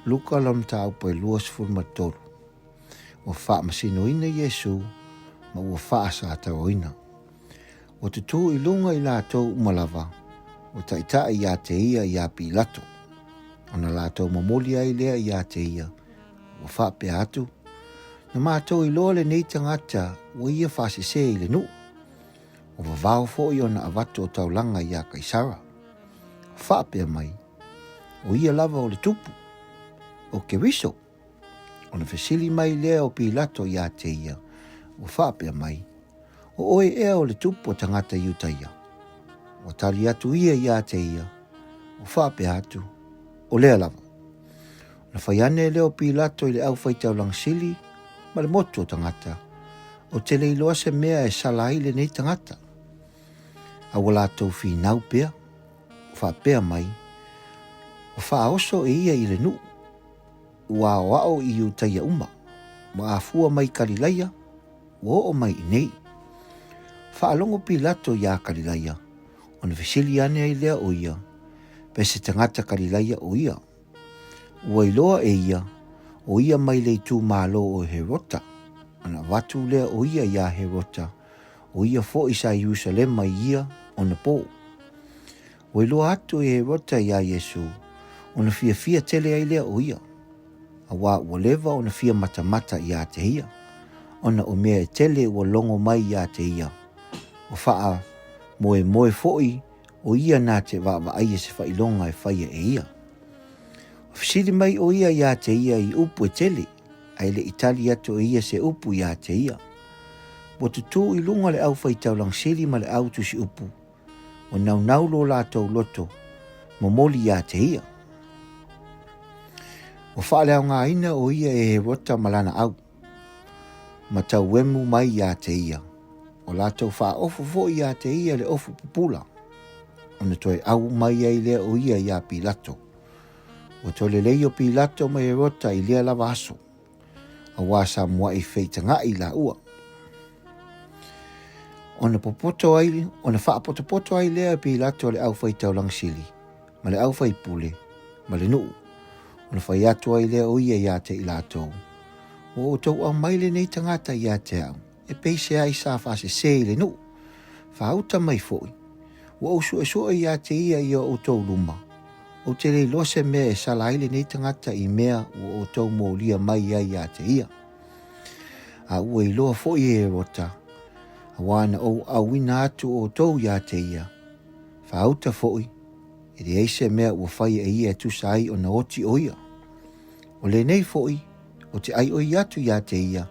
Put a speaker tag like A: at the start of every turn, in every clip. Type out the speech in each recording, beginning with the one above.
A: luka lam tau po luas ful matolu. Wa wha masino ina Yesu, ma wa wha sa taroina. Wa tutu ilunga I lātou umalava, wa taita ia te ia ia Pilato. Ona lātou mamoli ai lea ia te ia, wa wha pe atu. Na mātou iloa le nei tangata, wa ia whasese I le nu. O wawao fo I ona avato o taulanga ia Kaisara. Wha pe mai, o ia lava o le tupu, o Keriso. Ona fesili mai lea o Pilato ia te ia, o wha pe mai, o oe ea o le tupu o tangata iuta ia. O tali atu ia te ia, o wha pe atu, o lea lava. Na whaiane leo Pilato I le au whaitau lang sili, ma le motu o tangata, o te le iloa se mea e salai le nei tangata. A wala tau fi nau pea, o wha pea mai, o wha oso e ia I le nu, ua o ao I utai uma, ma a fua mai Kalilaia, o mai I nei. Wha alongo Pilato ia Kalilaia, o na fesili ane ai lea o ia, pe se tangata Kalilaia o ia. Ua iloa e ia, o ia mai le tu malo o Herota, ana watu lea o ia Herota, o ia fo I sa Jerusalem mai ia o na po. Ua iloa atu e Herota ia Yesu, o na fia tele ai lea o ia. Awa ua lewa o na fia mata ia te ia, o na o mea e tele ua longo mai ia te ia. O faa moe foi o ia nā te wa aia se whailonga e whaia e ia. O fisiri mai o ia te ia I upu e tele, ai le Itali atu ia se upu ia te ia. Mo tutu I lunga le au whaitau lang siri ma le au tusi upu, o nau lo lātou loto, momoli ia te ia. O whaaleo ngā ina o ia e Herota malana au, ma tau wemu mai ia te ia. O lātou wha ofu fo ia te ia le ofu pupula. O na toi au mai ai lea o ia Pilato. O to le leio Pilato mai Herota I lea lava aso. A wasa mua I feitanga I la ua. O na popoto ai, o na wha poto ai lea Pilato le au feitau lang sili. Ma le au feipule, ma le nuu. O na whai atu ai lea o ia te I lātou. O tau au maile nei tangata ia te au. E peise ai sa fase se le nu. Whauta mai foi. O osu e soa ia te ia o tau luma. O te le lose mea e salaile nei tangata I mea o tau mōlia mai ia te ia. A ua I loa foi e Herota. A wana o awina atu o tau ia te ia. Whauta foi. E le eise mea ua whai e ia tu sai o na oti o ia. O le nei foi. O te ai o atu ia te ia.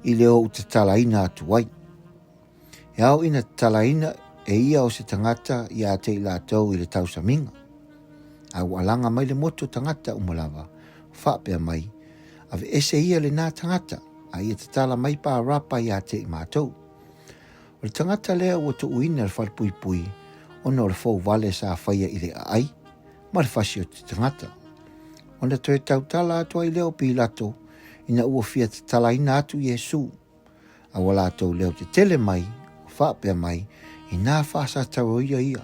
A: I leo o te talaina atu wai. E au ina talaina e ia o se tangata ia te I lātou I le tausaminga. Au alanga mai le moto tangata umalawa, whapea mai, ave ese ia le nā tangata, a ia te tala mai pā rapa ia te I mātou. O le tangata lea ua tu uina le whalpui, ono le fau vale sa whaia I le ai, ma le whasi o te tangata. Ona toe tautala atua I leo Pilato, ina ua fia te talaina atu Yesu. A wala tau leo te tele mai, o whapea mai, I nā whasa taroia ia.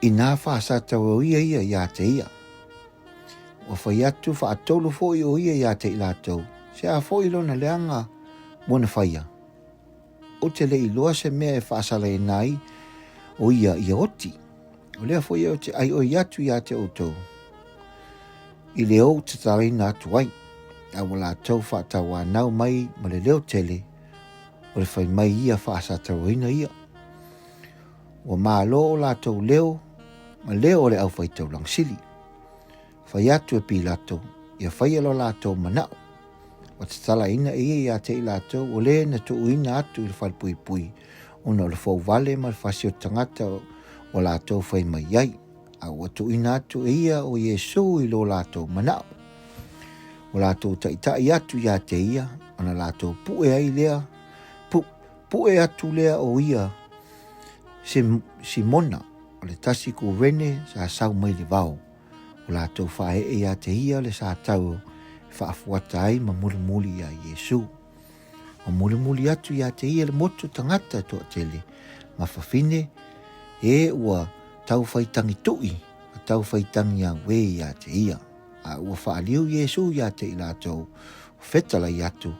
A: I nā whasa taroia ia te ia. O whai atu whaatolo fo I o ia te I lātou, se a fo I lona leanga mona whaia. O te le iloa se mea e whaasala e nai, o ia I oti. O lea fo ia o te ai o iatu ia te outou. I leo te talaina atu wai. A wala tau whaatawa nau mai ma le leo tele, o le whai mai ia whaasa taroina ia. O maa lo o lātou leo, ma leo o le au whaitau lang sili. Whai atu e Pilato, ia whai alo lātou manao. O te tala ina ia te I lātou, o le na tu uina atu I le whalpui, ona o le fau vale ma le whasi o tangata o lātou whai mai iai. A o tu ina atu ia o Yesu I lo lātou manao. O lātou taitai atu ia te ia, ona lātou pue ai lea, pue atu lea o ia, Simona, o le tasi ko rene sa sau mai le vau. O lātou whae ia te ia le sa tau, whaafuata ai ma muli ia Yesu. Ma muli atu ia te ia le motu tangata toa tele, ma whawhine, e ua tau whaitangi tui, tau whaitangi a we ia te ia. A ua whaaliu Iesu ia te i lātou whetala i atu.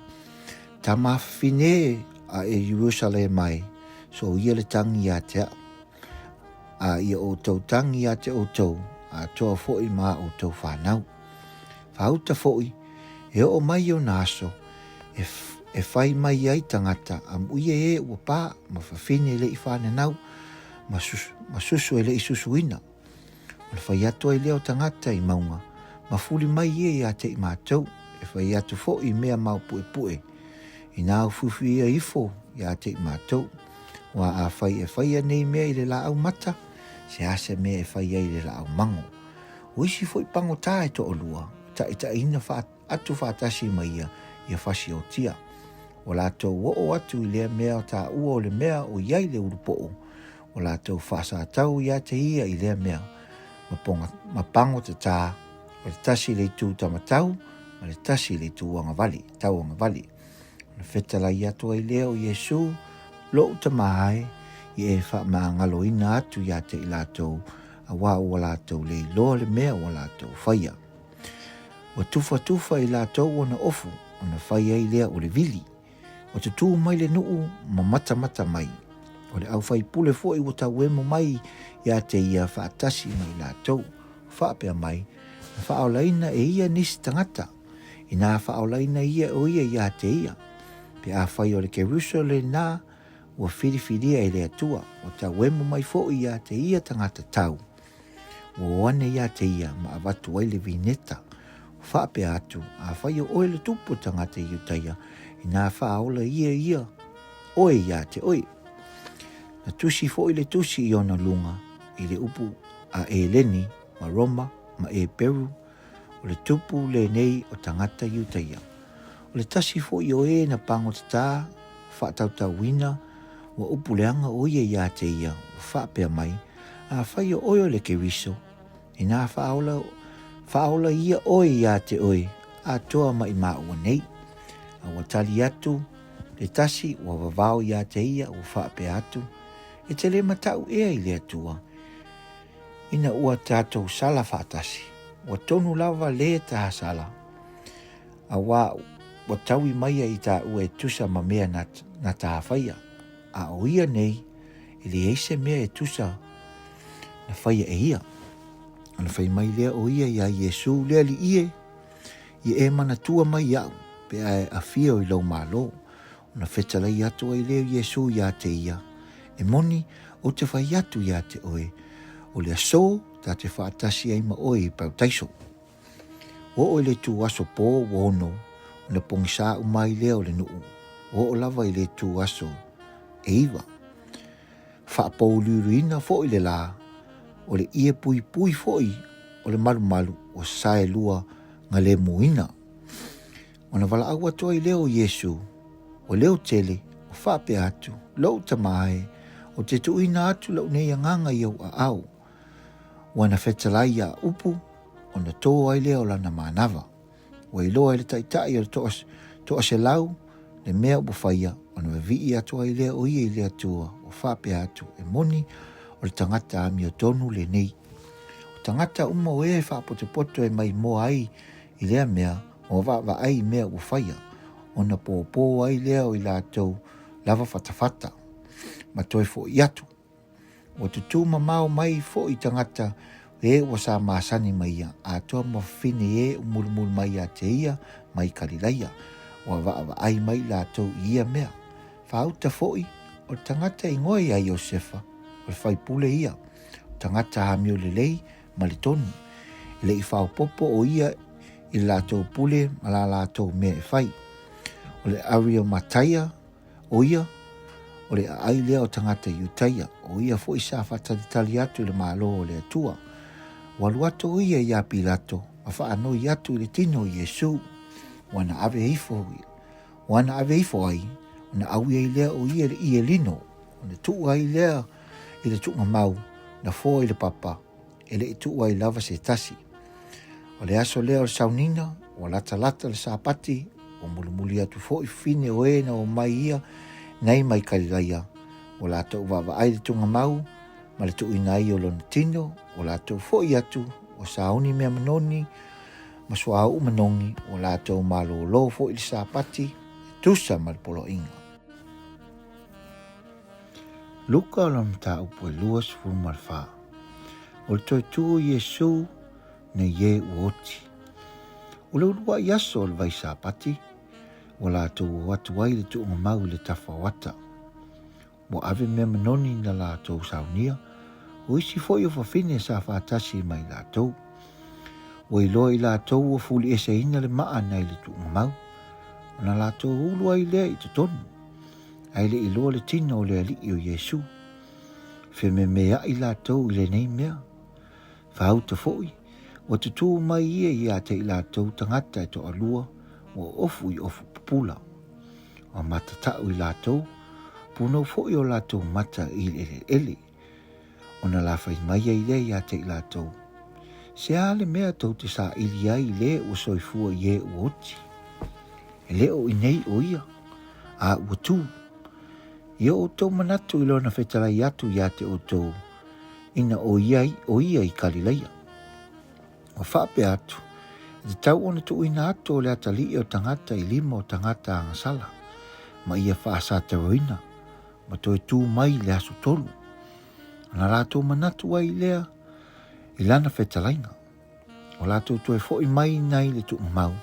A: Ta mawhine a e Jerusalem mai, so ia le tangi ia te a ia o tau tangi ia te o tau, a toa fo'i ma o tau whanau. Whauta fo'i, e o mai o naso, e whai mai ai tangata, am uia e ua pā, ma whawhine le i whanenau, ma susu e le i susuina. Ma whai atu ai leo tangata i maunga, ma fuli mai e ia te i mātou, e whai atu fo'i mea mau pue pue. I nāu fufi ia ifo ia te i mātou, wa a whai e whai nei mea i le la au mata, se ase mea e whai ai le la au mango. Uisi fo'i pango tā e to o lua, ta ina atu whātasi mai ia whasi o tia. O lātou o atu i lea mea o tā ua o le mea o iai le urupo o lātou whasa tau ia te ia i lea mea. Ma pango te tā, o le tasi le tū tamatau, ma le tasi le tū anga vali, tau anga vali. Na whetala i atu ai lea o Iesu, lo ta mai, i e wha maa ngalo ina atu ia te i lātou, a wā o lātou le loa le mea o lātou whaia. O tufa i lātou o na ofu, o na whaia i lea o le vili. O te tū mai le nuu ma mata mai. O le au whai pule fo i wata wemo mai ia te ia whaatasi mai lātou. Whaapea mai, na whaolaina e ia nisi tangata. I nā whaolaina ia o ia te ia. Pe a whai o le Jerusalem nā, ua whiriwhiria e le atua. O ta wemo mai fo ia te ia tangata tau. Ua wane ia te ia ma avatu ai le vineta. Whaapea atu, a whai o oe le tupu tangata i utaia. I nā whaola ia, oe ia te oe. Na tusi fo i le tusi i ona lunga, i le upu a e leni, ma Roma, ma e Peru, o le tupu le nei o tangata i utaia. O le tasi fo i oe na pango tata, whaatautau wina, wa upu leanga oe ia te ia, o whaapea mai, a whai o oe le keriso, i nā whaola ia oe ia te oe, a toa mai maua nei. A watali atu, le tasi wa wawao ia te ia o whaape atu, e te le matau ea i le atua. Ina ua tātou sala whaatasi, wa tonu lava le taha sala. A wa taui maia i tā ua e tusa ma mea na taha whaia. A o ia nei, i le eise mea e tusa na whaia e ia. Ana whai mai lea o ia ia Iesu lea li ie, i e mana tua mai au. Pe a fia o i lau malo, ona whetala i atu ai leo Iesu ia te ia. E moni o te whai atu ia te oe, o le aso ta te whaatasi ai ma oe i pau taiso. O oe le tu aso pō wono, ona pongisa umai leo le nuu, o lava i le tu aso e iwa. Whaapou liuruina fo i le la, o le ie pui foi, o le malu o sae lua nga le muina. Ona wala aua toa i leo Iesu, o leo tele, o whape atu, lau tamae, o te tuina atu lau nei anganga i au a au. Wana whetalai a upu, ona toa ai leo lana manawa. O i loa i le taitai o toa se lau, le mea upu whaia, ona wawii atu ai leo o ia i lea tua, o whape atu, e moni, o le tangata ami o tonu le nei. O tangata uma o e whapote e mai mo ai i lea mea, o wa ai mea u whaia, ona pōpō ai leo i lātou lava whatawhata, ma toi fo i atu. O te tū mamao mai fo i tangata e o sa māsani mai ia, a toa mawhine e umulumul mai a te ia, mai karilaia, o wa ai mai lātou ia mea. Whauta fo i, o tangata i ngoe a Iosefa, o le whaipule ia, o tangata hamio le lei, ma le tonu, le i whaupopo o ia i lātou pule ma la lātou mea e whai. O le ario mataia o ia, o le ai lea o tangata i utaia, o ia fo i sa whatatali atu le malo o le atua. Walu atu o ia i a Pilato, a whaano i atu i le tino i Iesu, wana ave ifo ai, na au i lea o ia le i e lino, o le tuu ai lea i le tuu mau, na fo i le papa, e le i tuu ai lava se tasi. O le aso lea o le saunina, o lata le sapati, o mulumuli atu fo i fine o e na o mai ia, nei mai karilaia, o lata uwawa ai le tunga mau, ma le tuuina ai o lona tino o latou foʻi atu o sauni mea manoni ma soaʻu manongi o latou malōlō foʻi le sapati tusa ma le poloʻiga. Luka o lona mataupu e 2:14 o le toetū o Iesu na ie ua oti. O le ulua i aso o le vai sapati o latou atu ai le tuugamau i le tafaoata. Mo ave mea manoni na latou saunia o isi foʻi o fafine sa fatasi mai latou. Ua iloa i latou ua fuli eseina le maa nai le tuugamau. Ona latou ulu ai lea i totonu. Ai le iloa le tina o le alii o Iesu. Fememeaʻi latou i lenei mea. Fauta foʻi ua tutū mai ia iā te i latou tagata e toʻalua ua ofu i ofu pupula. Ua matataʻu i latou punou foʻi o latou mata i le ele. Ona la fai mai ai lea iā te i latou. Se a le mea tau te saʻili ai le ua soifua i e ua oti. E le o inei o ia, a ua tū. Ia o tau manatu i lona fetalai atu iā te o tau, ina o ia i Kalileia. O whape atu, e te tau ona tuuina atu o le atalii o tangata i 5 o tangata angasala, ma ia whaasata roina, ma toi tū mai le aso tolu. Ana rātou manatu ai lea, i lana fetalainga. O lātou toi foʻi mai nai le tuugamau.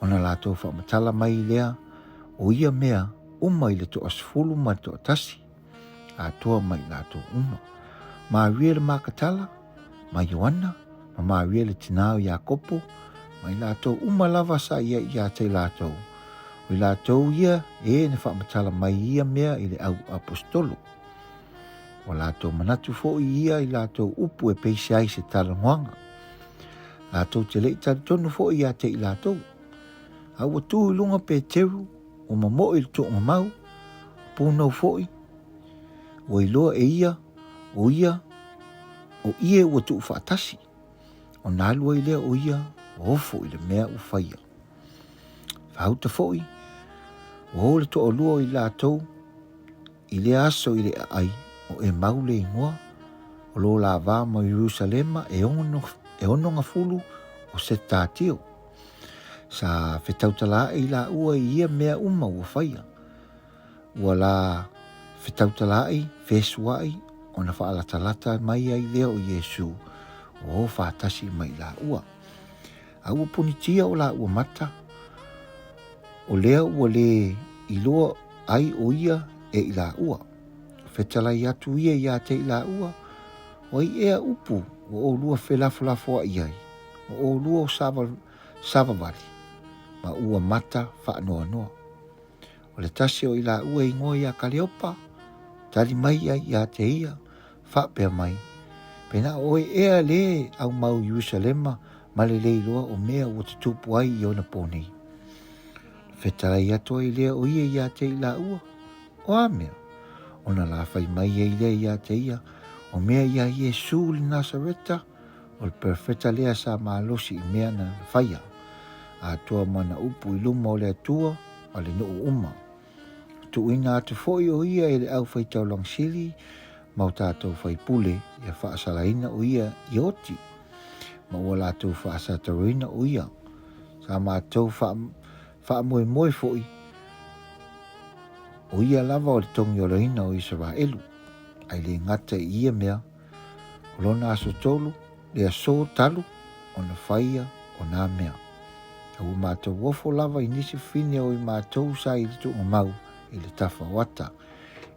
A: Ona lātou whaamatala mai lea, o ia mea uma i le toʻasufulu ma le toʻatasi. Atoa mai lātou uma. Maria le makatala, ma Ioana, ma Maria le tina o Iakopo, mai lātou uma lava sa ia te lātou. O i lātou ia e ne whaamatala mai ia mea i le au apostolo. O lātou manatu foʻi ia i lātou upu e peisi ai se talangoaga. Lātou te lei talitonu foʻi iā te i lātou. Aua tū i lunga Peteru o mamoʻi le tuugamau, punou foʻi. Ua iloa e ia, o ie ua tuu whaatasi. O nālua i lea o ia, o ofo i le mea u whaia. Whauta foʻi, o le toʻalua i lātou, i le aso i le ai, o e maule ingoa, o lo la vā ma Jerusalema e ononga fulu o se tātio. Sa whetautala i la ua i ia mea uma ua whaia. Ua la whetautala i, whesua i, o na whaalatalata mai ai leo o Iesu, o whaatasi mai la ua. A ua punitia o la ua mata, o lea ua le iloa ai o ia e i la ua. Whetalai atu ia ia te i la ua, o i ea upu o lua whelafulafua i ai, o lua o savavali, ma ua mata whaanoa noa. O le tasi o i la ua i ngoi a Kaleopa, tali mai ai ia te ia, whapea mai, pena o ea le au mau Jerusalema, ma le leiloa o mea o te tupu ai i ona pōnei. Whetalai atu ai lea o ia te i la ua, o a mea. Ona la fai mai e lea ia te ia, o mea ia Iesu li Nasareta, o le perfeta lea sa maalosi i mea na whaia. A toa mana upu i luma o le atua, o le nuu uma. Tuuina atu foʻi o ia e le au whaitau langsili, mau tātou whai pule, ia whaasalaina o ia i oti. Ma ua lātou whaasataroina o ia. Sa mātou whaamoe foʻi, o ia lava o le tongi o reina o Israelu, ai le ngata i ia mea, o lona aso tolu, le aso talu, o na whaia o nā mea. Au mātou wofo lava i nisi fine o i mātou sa i le tuugamau i le tafa wata,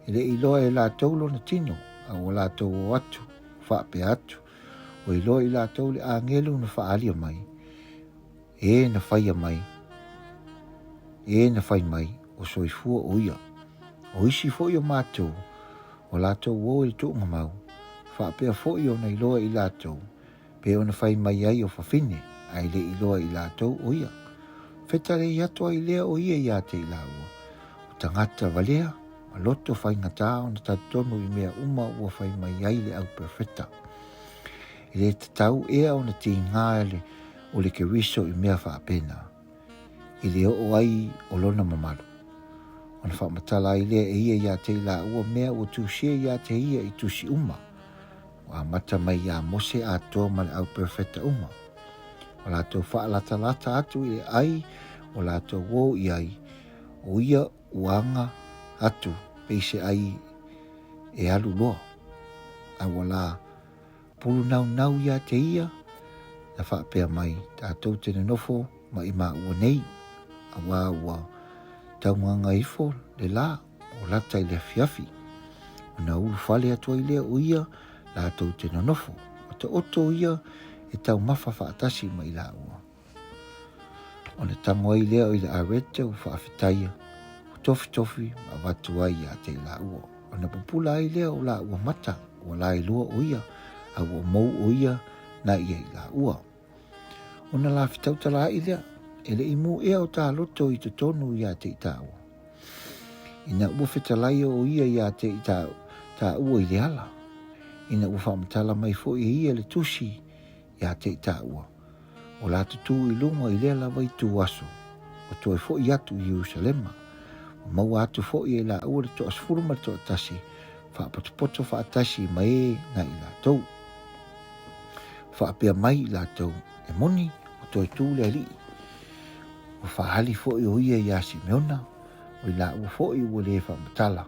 A: i le iloa e lātou lona tino, au o lātou o atu, whaape atu, o iloa i lātou le angelu na whaalia mai, e na whaia mai, e na whai mai, o soifua o ia. O isi foʻi o mātou, o lātou o i tuugamau, whaapea foʻi o na iloa i lātou, pe o na whai mai ai o whawhine, ai le iloa i lātou o ia. Whetare i atu ai lea o ia i ate i laua. O tangata valea, ma loto whai ngatā o na tatonu i mea uma ua whai mai ai le au perfeta. I le tatau ea o na ti ngāle o le keriso i mea whaapena. I le o ai o lona mamalu. Ona whaamatala i lea e ia i ate i laua mea o tūsia i ate ia i tusi uma, wa mata mai ya mose ato ma le au perfecta uma. O lātou whaalata atu i ai, o lātou wō i ai, o ia uanga atu, peise ai e alu loa. A wala pulu nau ia te ia, na whaapea mai, tātou tene nofo, ma i maa ua nei, a wā ua taunganga ifo, le la, o lata i le fiafi. O na ulu whale atua i lea o ia, lātou tene nofo, o te oto ia, e tau mafa whaatasi ma i la ua. O le tango ai lea o i le arete o whaafetaia, o tofi, ma watu ai a te la ua. O na pupula ai lea o la ua mata, o la i lua o ia, a ua mou o ia, na ia i la ua. O na la fitau tala ai lea, e le imu ea o tā loto i te tonu i a te i tā ua. Ina ua fetalai o ia i a te i tā ua i le ala. Ina ua whamatala mai fo i ia le tusi i a te i tā ua. O la tutu i lunga i lea lawa i tu aso. O toi fo i atu i Jerusalema. O mau atu fo i la ua le to asfuru ma to atasi. Whaapato whaatasi mai na i la tau. Whaapea mai i la tau. E moni o toi tū le li. O whahali fo i o ia i asi meona. O i la ua fo i ua le whamatala.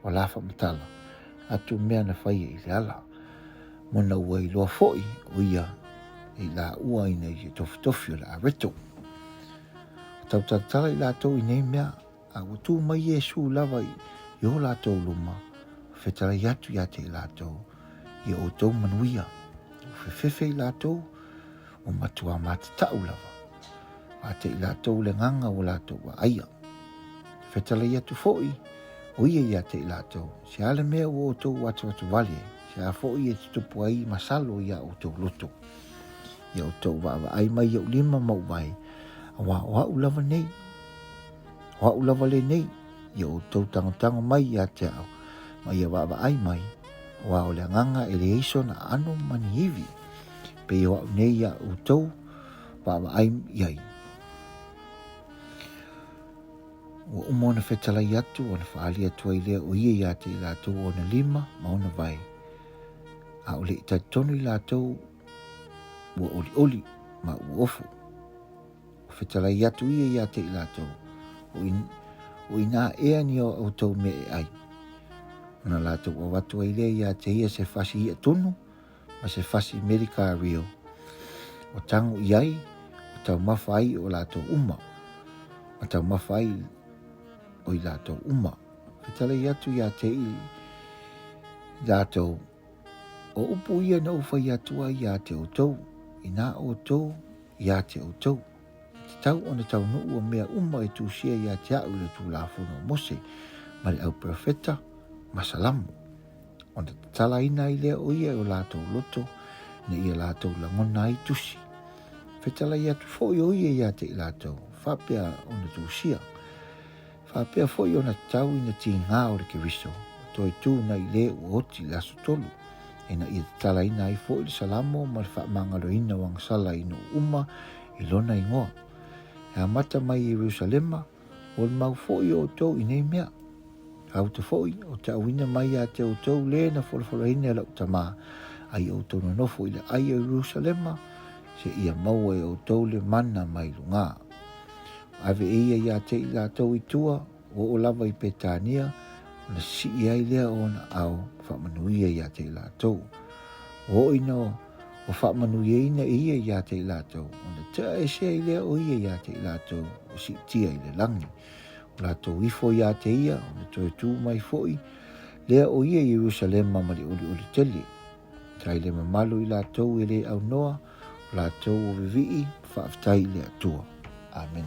A: O la whamatala. Atu mea na whaia i le ala. Mona ua i loa fo i o ia i la ua ina i tofi o la areto. Tau tatala i la tau i nei mea. A ua tū mai Jesu lava i o la tau luma. Whetara i atu i ate i la tau. I o tau manuia. O whewhewe i la tau. O matua mata tau lava. Ate i la tau le nganga o la tau wa aia. Whetara i atu fo i. O ia i ate i la tau. Se ale mea o tau watu wale. Se a fo i e tupu ai masalo i a o tau loto. I a o tau wa ai mai i o lima mau vai. A wa o hau lava nei. O hau lava le nei. I o tau tango mai i a te au. Mai a wa ai mai. O a o le nganga e le eiso na ano mani iwi. Pe i o hau nei i a o tau wa ai i ai. O umona whetala i atu o na whaali atua i lea o ia i ate i lātou o na lima ma o na vai. A o le i taitonu i lātou ua oli ma ua ofu. O whetala i atu ia i ate i lātou. O ina ea ni o au tau me e ai. O na lātou o watu ai lea i ate ia se whasi i atunu ma se whasi Amerika Rio. O tango i ai o tau mawhai o lātou uma. O tau mawhai o i lātou uma. Whetala i atu i ate i lātou. O upu ia na uwhai atua i ate o tau. I nā o tau i ate o tau. Te tau o na tau nuu o mea uma e tūsia i ate au le tū lāwhuna o Mose. Ma le au profeta masalamu. O na tala ina i lea o ia o lātou loto. Na ia lātou langona i tusi. Whetala i atu fo i o ia i ate i lātou. Whapea o na tūsia. Whapea fo i o na tau i na ti ngā o le kiriso. Toi tū na i le o oti laso tolu. E na i tala ina i fo i le salamo ma le whaamangalo ina wang sala ino uma i lona i ngoa. E a mata mai i Jerusalema o le mau fo i o tau i nei mea. Hau te fo i o te awina mai a te o tau le na wholawhala ina e lau tamā. Ai o tau na nofo i le ai o Jerusalema se ia maua e o tau le mana mai lunga. Ave ia i a te i la tau i tua o lava i Petania na si ia i lea o na au whamanuia i a te i la tau. O ino o whamanuia ina ia i a te i la tau. O na tea e sea i lea o ia i a te i la tau o si tia i le langi. O la tau ifo i a te ia o na toi tū mai foi lea o ia i Jerusalema ma li oli tele. Tai le mamalu i la tau i le au noa o la tau o vivi whaaftai le atua. Amen.